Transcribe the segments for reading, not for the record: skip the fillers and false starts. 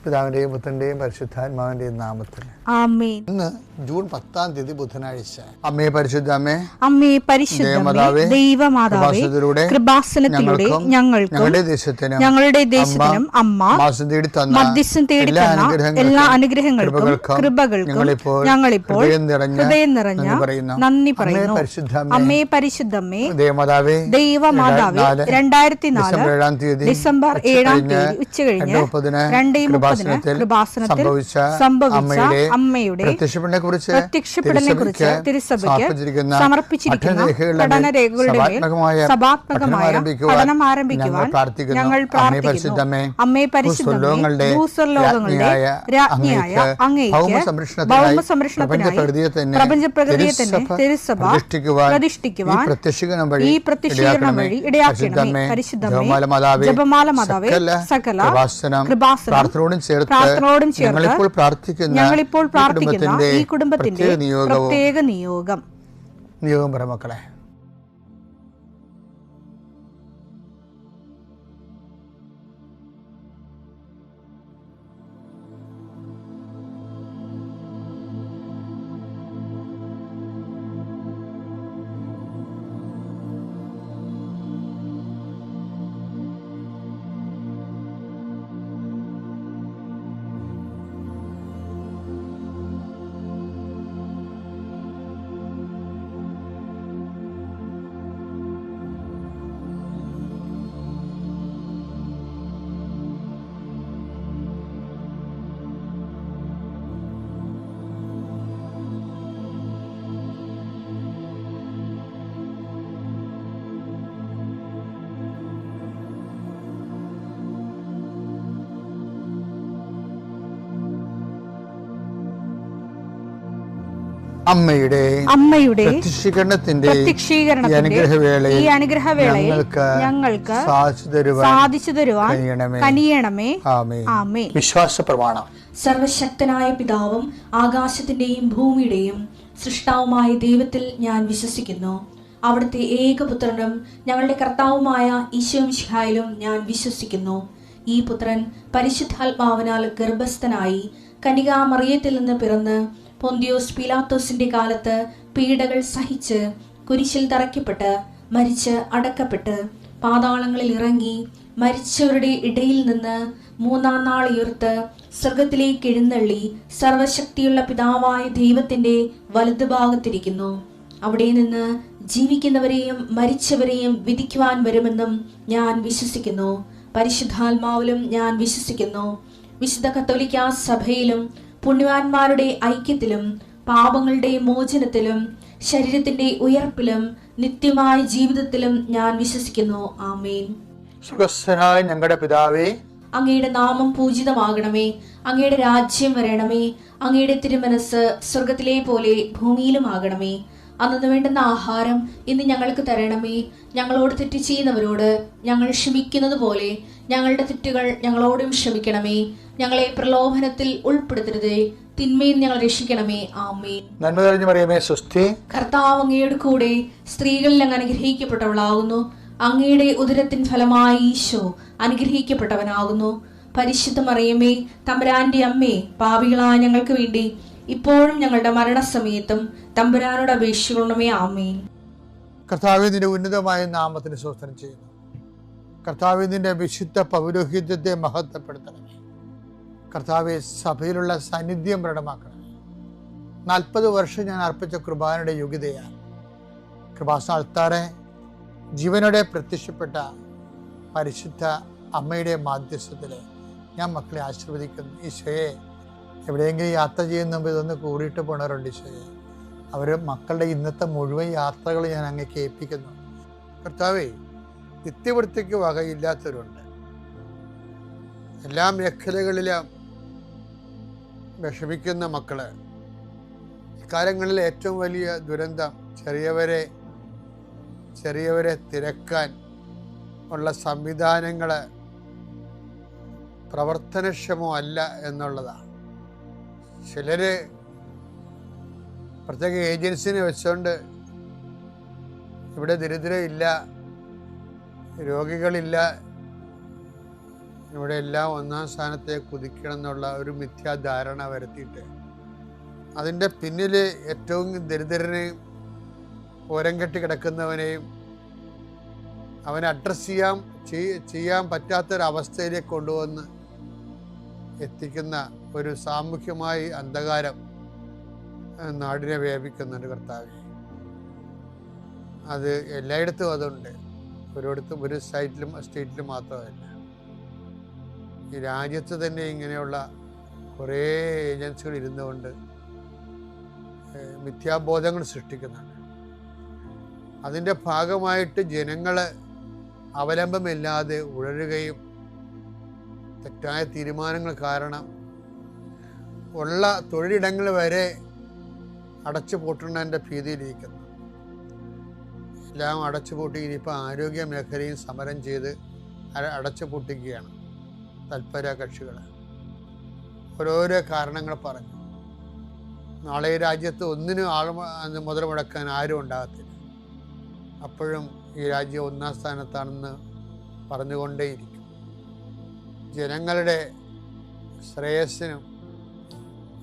പിതാവിന്റെയും പുത്രന്റെയും പരിശുദ്ധാത്മാവിന്റെയും നാമത്തിൽ ആമേൻ. ഇന്ന് ജൂൺ 10 ബുധനാഴ്ച. അമ്മേ പരിശുദ്ധ അമ്മേ, അമ്മേ പരിശുദ്ധ ദൈവമാതാവേ, കൃപാസനത്തിലൂടെ ഞങ്ങൾക്കും ഞങ്ങളുടെ ദേശത്തിനും അമ്മ മധ്യസ്ഥം തേടി തന്ന എല്ലാ അനുഗ്രഹങ്ങൾക്കും കൃപകൾക്കും ഞങ്ങളിപ്പോൾ ഹൃദയം നിറഞ്ഞ നന്ദി പറയുന്നു. അമ്മേ പരിശുദ്ധമ്മേ ദൈവമാതാവേ, 2004 ഡിസംബർ 7 ഉച്ചകഴിഞ്ഞ് 2:30 കൃപാസനത്തിൽ സംഭവിച്ച അമ്മയുടെ പ്രത്യക്ഷപ്പെടലിനെക്കുറിച്ച് തിരുസഭയ്ക്ക് സമർപ്പിച്ചിരിക്കുന്ന പഠനരേഖകളുടെ സഭാത്മകമായ പഠനം ആരംഭിക്കുവാൻ ഞങ്ങൾ പ്രാർത്ഥിക്കുന്നു. അമ്മേ പരിശുദ്ധമേ, ഭൂസ്വർലോകങ്ങളുടെ രാജ്ഞിയായ അങ്ങേയ്ക്ക് ഭൗമസംരക്ഷണത്തിനായി പ്രപഞ്ചപ്രകൃതിയെ തന്നെ തിരുസഭ പ്രതിഷ്ഠിക്കുവാൻ ഈ പ്രത്യക്ഷീകരണം വഴി ഇടയാക്കണമേ. പരിശുദ്ധമേ, ജപമാല മാതാവേ, സകല കൃപാസനം പ്രാർത്ഥനയോടും ചേർത്ത് ഞങ്ങളിപ്പോൾ പ്രാർത്ഥിക്കുന്ന ഈ കുടുംബത്തിന്റെ പ്രത്യേക നിയോഗം മക്കളെ. അമ്മയുടെ പ്രത്യക്ഷീകരണത്തിന്റെ ഈ അനുഗ്രഹവേളയിൽ ഞങ്ങൾക്ക് സാധിച്ചു തരുവാൻ കനിയണമേ. ആമേൻ. വിശ്വാസ പ്രമാണം. സർവശക്തനായ പിതാവും ആകാശത്തിന്റെയും ഭൂമിയുടെയും സൃഷ്ടാവുമായ ദൈവത്തിൽ ഞാൻ വിശ്വസിക്കുന്നു. അവിടുത്തെ ഏകപുത്രനും ഞങ്ങളുടെ കർത്താവുമായ ഈശോ മിശിഹായിലും ഞാൻ വിശ്വസിക്കുന്നു. ഈ പുത്രൻ പരിശുദ്ധാത്മാവിനാൽ ഗർഭസ്ഥനായി കന്യകാമറിയത്തിൽ നിന്ന് പിറന്ന് പൊന്തിയോസ് പീലാത്തോസിന്റെ കാലത്ത് പീഡകൾ സഹിച്ച് കുരിശിൽ തറയ്ക്കപ്പെട്ട് മരിച്ച് അടക്കപ്പെട്ട് പാതാളങ്ങളിൽ ഇറങ്ങി മരിച്ചവരുടെ ഇടയിൽ നിന്ന് 3-ാം നാൾ ഉയർത്ത് സ്വർഗത്തിലേക്ക് എഴുന്നള്ളി സർവശക്തിയുള്ള പിതാവായ ദൈവത്തിന്റെ വലതുഭാഗത്തിരിക്കുന്നു. അവിടെ നിന്ന് ജീവിക്കുന്നവരെയും മരിച്ചവരെയും വിധിക്കുവാൻ വരുമെന്നും ഞാൻ വിശ്വസിക്കുന്നു. പരിശുദ്ധാത്മാവിലും ഞാൻ വിശ്വസിക്കുന്നു. വിശുദ്ധ കത്തോലിക്കാ സഭയിലും പുണ്യവാന്മാരുടെ ഐക്യത്തിലും പാപങ്ങളുടെ മോചനത്തിലും ശരീരത്തിന്റെ ഉയർപ്പിലും നിത്യമായ ജീവിതത്തിലും ഞാൻ വിശ്വസിക്കുന്നു. ആമേൻ. സ്വർഗ്ഗസ്ഥനായ ഞങ്ങളുടെ പിതാവേ, അങ്ങയുടെ നാമം പൂജിതമാകണമേ. അങ്ങയുടെ രാജ്യം വരണമേ. അങ്ങയുടെ തിരുമനസ് സ്വർഗത്തിലെ പോലെ ഭൂമിയിലും ആകണമേ. അന്നു വേണ്ടുന്ന ആഹാരം ഇന്ന് ഞങ്ങൾക്ക് തരണമേ. ഞങ്ങളോട് തെറ്റ് ചെയ്യുന്നവരോട് ഞങ്ങൾ ക്ഷമിക്കുന്നത് പോലെ ഞങ്ങളുടെ തെറ്റുകൾ ഞങ്ങളോടും ക്ഷമിക്കണമേ. ഞങ്ങളെ പ്രലോഭനത്തിൽ ഉൾപ്പെടുത്തരുതേ, തിന്മയിൽ ഞങ്ങൾ രക്ഷിക്കണമേ. ആമേൻ. നന്മ നിറഞ്ഞ മറിയമേ, സ്വസ്തി. കർത്താവ് അങ്ങയുടെ കൂടെ സ്ത്രീകളിൽ അങ്ങ് അനുഗ്രഹിക്കപ്പെട്ടവളാകുന്നു. അങ്ങയുടെ ഉദരത്തിൻ ഫലമായി ഈശോ അനുഗ്രഹിക്കപ്പെട്ടവനാകുന്നു. പരിശുദ്ധ മറിയമേ, തമ്പുരാന്റെ അമ്മേ, പാപികളായ ഞങ്ങൾക്ക് വേണ്ടി ഇപ്പോഴും ഞങ്ങളുടെ മരണസമയത്തും തമ്പുരാനോട് അപേക്ഷിക്കണമേ. ആമേൻ. കർത്താവേ, നിന്റെ ഉന്നതമായ നാമത്തിന് സ്തോത്രം ചെയ്യുന്നു. കർത്താവേ, നിന്റെ വിശുദ്ധ പൗരോഹിത്യത്തെ മഹത്വപ്പെടുത്തണമേ. കർത്താവെ, സഭയിലുള്ള സാന്നിധ്യം പ്രകടമാക്കണമേ. 40 വർഷം ഞാൻ അർപ്പിച്ച കൃപാനയുടെ യോഗ്യതയാണ്. കൃപാസന അൾത്താറെ ജീവനോടെ പ്രത്യക്ഷപ്പെട്ട പരിശുദ്ധ അമ്മയുടെ മാധ്യസ്ഥത്തിൽ ഞാൻ മക്കളെ ആശീർവദിക്കുന്നു. ഈശോയെ, എവിടെയെങ്കിലും യാത്ര ചെയ്യുന്ന മുമ്പ് ഇതൊന്ന് കൂടിയിട്ട് പോണവരുണ്ട്. ഈശോയെ, അവർ മക്കളുടെ ഇന്നത്തെ മുഴുവൻ യാത്രകൾ ഞാൻ അങ്ങേക്ക് ഏൽപ്പിക്കുന്നു. കർത്താവേ, നിത്യവൃത്തിക്ക് വകയില്ലാത്തവരുണ്ട്. എല്ലാ മേഖലകളിലും വിഷമിക്കുന്ന മക്കള്. ഇക്കാലങ്ങളിൽ ഏറ്റവും വലിയ ദുരന്തം ചെറിയവരെ തിരക്കാൻ ഉള്ള സംവിധാനങ്ങൾ പ്രവർത്തനക്ഷമമല്ല എന്നുള്ളതാണ്. ചിലര് പ്രത്യേക ഏജൻസിനെ വെച്ചുകൊണ്ട് ഇവിടെ ദരിദ്രരില്ല, രോഗികളില്ല, ഇവിടെ എല്ലാം ഒന്നാം സ്ഥാനത്തേക്ക് കുതിക്കണം എന്നുള്ള ഒരു മിഥ്യാധാരണ വരുത്തിയിട്ട് അതിൻ്റെ പിന്നിൽ ഏറ്റവും ദരിദ്രനെയും ഓരം കെട്ടി കിടക്കുന്നവനെയും അവനെ അഡ്രസ്സ് ചെയ്യാൻ പറ്റാത്തൊരവസ്ഥയിലേക്ക് കൊണ്ടുവന്ന് എത്തിക്കുന്ന ഒരു സാമൂഹ്യമായി അന്ധകാരം നാടിനെ വ്യാപിക്കുന്നുണ്ട് കർത്താവേ. അത് എല്ലായിടത്തും അതുണ്ട്, ഒരിടത്തും ഒരു സ്റ്റേറ്റിലും മാത്രമല്ല. ഈ രാജ്യത്ത് തന്നെ ഇങ്ങനെയുള്ള കുറേ ഏജൻസികൾ ഇരുന്നുകൊണ്ട് മിഥ്യാബോധങ്ങൾ സൃഷ്ടിക്കുന്നുണ്ട്. അതിൻ്റെ ഭാഗമായിട്ട് ജനങ്ങൾ അവലംബമില്ലാതെ ഉഴരുകയും തെറ്റായ തീരുമാനങ്ങൾ കാരണം ഉള്ള തൊഴിലിടങ്ങൾ വരെ അടച്ചു പൂട്ടുന്നതിൻ്റെ ഭീതിയിലിരിക്കുന്നു. എല്ലാം അടച്ചുപൂട്ടി ഇനിയിപ്പോൾ ആരോഗ്യ മേഖലയും സമരം ചെയ്ത് അടച്ചു പൂട്ടിക്കുകയാണ് തൽപര കക്ഷികൾ. ഓരോരോ കാരണങ്ങൾ പറഞ്ഞു. നാളെ ഈ രാജ്യത്ത് ഒന്നിനും മുതൽ മുടക്കാൻ ആരും ഉണ്ടാകത്തില്ല. അപ്പോഴും ഈ രാജ്യം ഒന്നാം സ്ഥാനത്താണെന്ന് പറഞ്ഞുകൊണ്ടേയിരിക്കും. ജനങ്ങളുടെ ശ്രേയസ്സിനും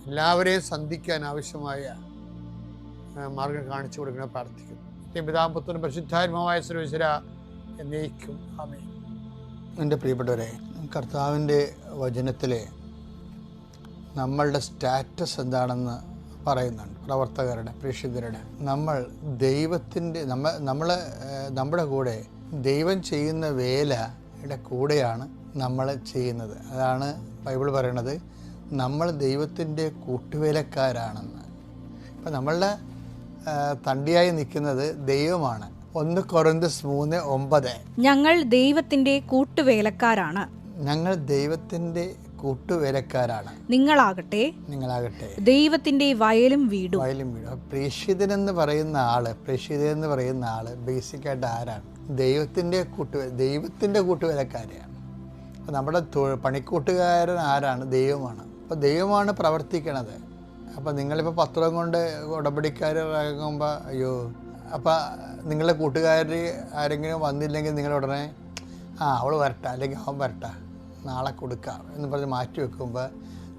എല്ലാവരെയും സന്ധിക്കാൻ ആവശ്യമായ മാർഗം കാണിച്ചു കൊടുക്കണം പ്രാർത്ഥിക്കുന്നു. പിതാപുത്രനും പരിശുദ്ധാത്മാവായ സർവ്വേശ്വര എന്നേക്കും ആമേൻ. എൻ്റെ പ്രിയപ്പെട്ടവരെ, കർത്താവിൻ്റെ വചനത്തിലെ നമ്മളുടെ സ്റ്റാറ്റസ് എന്താണെന്ന് പറയുന്നുണ്ട്. പ്രവർത്തകരുടെ, പ്രേക്ഷിതരുടെ, നമ്മൾ ദൈവത്തിൻ്റെ നമ്മുടെ കൂടെ ദൈവം ചെയ്യുന്ന വേലയുടെ കൂടെയാണ് നമ്മൾ ചെയ്യുന്നത്. അതാണ് ബൈബിൾ പറയണത്, നമ്മൾ ദൈവത്തിൻ്റെ കൂട്ടുവേലക്കാരാണെന്ന്. അപ്പം നമ്മളുടെ തണ്ടിയായി നിൽക്കുന്നത് ദൈവമാണ്. 1 കൊരിന്ത്യർ 3:9 ഞങ്ങൾ ദൈവത്തിൻ്റെ കൂട്ടുവേലക്കാരാണ്. ഞങ്ങൾ ദൈവത്തിൻ്റെ കൂട്ടുവേലക്കാരാണ്. നിങ്ങളാകട്ടെ ദൈവത്തിൻ്റെ വയലും വീടും. പ്രേക്ഷിതനെന്ന് പറയുന്ന ആള് ബേസിക്കായിട്ട് ആരാണ്? ദൈവത്തിൻ്റെ കൂട്ടുവേലക്കാരെയാണ്. അപ്പോൾ നമ്മുടെ പണിക്കൂട്ടുകാരൻ ആരാണ്? ദൈവമാണ്. അപ്പോൾ ദൈവമാണ് പ്രവർത്തിക്കണത്. അപ്പോൾ നിങ്ങളിപ്പോൾ പത്രം കൊണ്ട് ഉടമ്പടിക്കാരാകുമ്പോൾ അയ്യോ, അപ്പോൾ നിങ്ങളുടെ കൂട്ടുകാർ ആരെങ്കിലും വന്നില്ലെങ്കിൽ നിങ്ങളുടനെ അവൾ വരട്ടെ അല്ലെങ്കിൽ അവൻ വരട്ടെ, നാളെ കൊടുക്കാം എന്ന് പറഞ്ഞ് മാറ്റി വെക്കുമ്പോൾ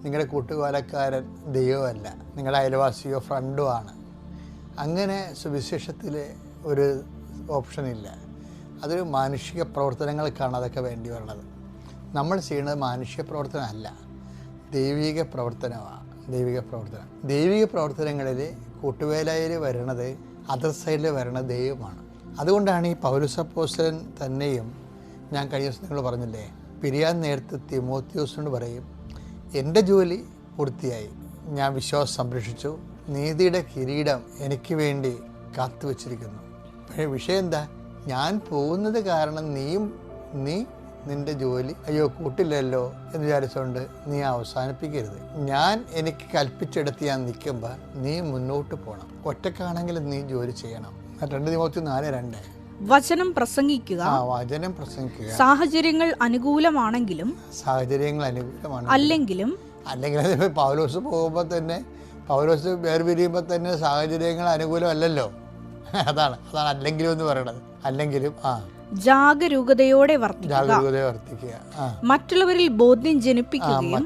നിങ്ങളുടെ കൂട്ടുകാരക്കാരൻ ദൈവമല്ല, നിങ്ങളുടെ അയൽവാസിയോ ഫ്രണ്ടോ ആണ്. അങ്ങനെ സുവിശേഷത്തിൽ ഒരു ഓപ്ഷനില്ല. അതൊരു മാനുഷിക പ്രവർത്തനങ്ങൾക്കാണ് അതൊക്കെ വേണ്ടി വരുന്നത്. നമ്മൾ ചെയ്യുന്നത് മാനുഷിക പ്രവർത്തനമല്ല, ദൈവിക പ്രവർത്തനമാണ്. ദൈവിക പ്രവർത്തനങ്ങളിൽ കൂട്ടുവേലയിൽ വരണത്, അതർ സൈഡിൽ വരണത് ദൈവമാണ്. അതുകൊണ്ടാണ് ഈ പൗലോസ് അപ്പോസ്തലൻ തന്നെയും, ഞാൻ കഴിഞ്ഞ ദിവസം നിങ്ങൾ പറഞ്ഞില്ലേ, പിരിയാൻ നേരത്ത് തിമോത്തിയോസിനോട് പറയും, എൻ്റെ ജോലി പൂർത്തിയായി, ഞാൻ വിശ്വാസം സംരക്ഷിച്ചു, നീതിയുടെ കിരീടം എനിക്ക് വേണ്ടി കാത്തു വച്ചിരിക്കുന്നു. പക്ഷേ വിഷയം എന്താ? ഞാൻ പോകുന്നത് കാരണം നീ നിൻ്റെ ജോലി അയ്യോ കൂട്ടില്ലല്ലോ എന്ന് വിചാരിച്ചുകൊണ്ട് നീ അവസാനിപ്പിക്കരുത്. എനിക്ക് കൽപ്പിച്ചെടുത്ത് ഞാൻ നിൽക്കുമ്പോൾ നീ മുന്നോട്ട് പോകണം. ഒറ്റക്കാണെങ്കിലും നീ ജോലി ചെയ്യണം. 2 തിമോത്തി 4:2 വചനം പ്രസംഗിക്കുക. സാഹചര്യങ്ങൾ അനുകൂലമാണെങ്കിലും അല്ലെങ്കിലും പൗലോസ് പോകുമ്പോൾ തന്നെ, പൗലോസ് വേർപിരിയുമ്പോൾ തന്നെ സാഹചര്യങ്ങൾ അനുകൂലമല്ലല്ലോ. അതാണ് അല്ലെങ്കിലും എന്ന് പറയണത്. അല്ലെങ്കിലും ജാഗരൂകതയോടെ വർത്തിക്കുക. മറ്റുള്ളവരിൽ ബോധ്യം ജനിപ്പിക്കുകയും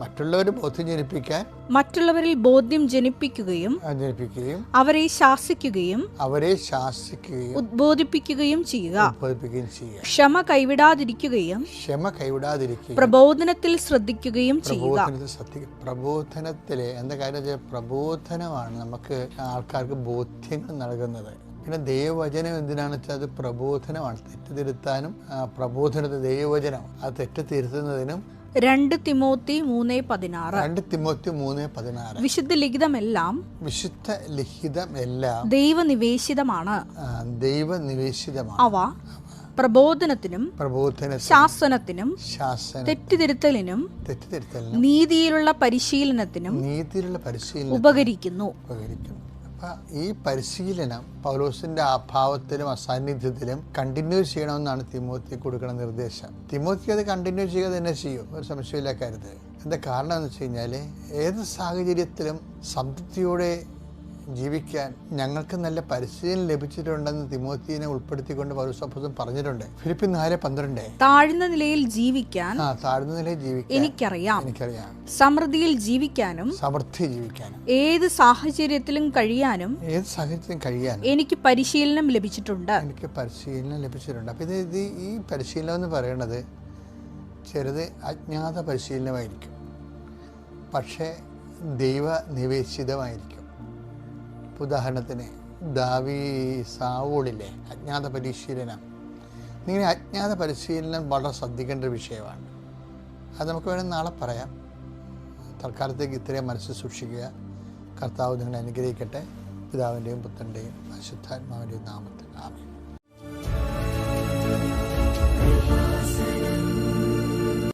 മറ്റുള്ളവരിൽ ബോധ്യം ജനിപ്പിക്കുകയും അവരെ ശാസിക്കുകയും ഉദ്ബോധിപ്പിക്കുകയും ചെയ്യുക. ക്ഷമ കൈവിടാതിരിക്കുകയും പ്രബോധനത്തിൽ ശ്രദ്ധിക്കുകയും ചെയ്യുക. പ്രബോധനത്തിലെ എന്താ കാര്യം? പ്രബോധനമാണ് നമുക്ക് ആൾക്കാർക്ക് ബോധ്യങ്ങൾ നൽകുന്നത്. പിന്നെ ദൈവവചനം എന്തിനാണെന്ന് വെച്ചാൽ അത് പ്രബോധനമാണ്. തെറ്റ് തിരുത്താനും ദൈവവചനം അത് തെറ്റ് തിരുത്തുന്നതിനും. 2 തിമോത്തി 3:16 വിശുദ്ധ ലിഖിതമെല്ലാം ദൈവനിവേശിതമാണ്. അവ പ്രബോധനത്തിനും ശാസനത്തിനും തെറ്റുതിരുത്തലിനും നീതിയിലുള്ള പരിശീലനത്തിനും ഉപകരിക്കുന്നു. ഈ പരിശീലനം പൗലോസിന്റെ അഭാവത്തിലും അസാന്നിധ്യത്തിലും കണ്ടിന്യൂ ചെയ്യണമെന്നാണ് തിമോത്തി കൊടുക്കുന്ന നിർദ്ദേശം. തിമോത്തി അത് കണ്ടിന്യൂ ചെയ്യുക തന്നെ ചെയ്യും, ഒരു സംശയമില്ല കാര്യത്തിൽ. എന്താ കാരണം എന്ന് വെച്ച് കഴിഞ്ഞാൽ, ഏത് സാഹചര്യത്തിലും സംതൃപ്തിയോടെ ജീവിക്കാൻ ഞങ്ങൾക്ക് നല്ല പരിശീലനം ലഭിച്ചിട്ടുണ്ടെന്ന് തിമോത്തിനെ ഉൾപ്പെടുത്തിക്കൊണ്ട് പൗലോസ് അപ്പോസ്തലൻ പറഞ്ഞിട്ടുണ്ട്. ഫിലിപ്പിയർ 4:12. താഴ്ന്ന നിലയിൽ ജീവിക്കാൻ താഴ്ന്ന നിലയിൽ ജീവിക്കാൻ എനിക്കറിയാം, സമൃദ്ധിയിൽ ജീവിക്കാനും ജീവിക്കാനും ഏത് സാഹചര്യത്തിലും കഴിയാനും എനിക്ക് പരിശീലനം ലഭിച്ചിട്ടുണ്ട്. അപ്പൊ ഇത് ഈ പരിശീലനം എന്ന് പറയുന്നത് ചെറുത് അജ്ഞാത പരിശീലനമായിരിക്കും, പക്ഷേ ദൈവ നിവേശിതമായിരിക്കും. ഉദാഹരണത്തിന് സാവൂളിലെ അജ്ഞാത പരിശീലനം, ഇങ്ങനെ അജ്ഞാത പരിശീലനം വളരെ ശ്രദ്ധിക്കേണ്ട ഒരു വിഷയമാണ്. അത് നമുക്ക് വേണമെങ്കിൽ നാളെ പറയാം. തൽക്കാലത്തേക്ക് ഇത്രയും മനസ്സിൽ സൂക്ഷിക്കുക. കർത്താവ് നിങ്ങളെ അനുഗ്രഹിക്കട്ടെ. പിതാവിൻ്റെയും പുത്രൻ്റെയും പരിശുദ്ധാത്മാവിൻ്റെയും നാമത്തിൽ.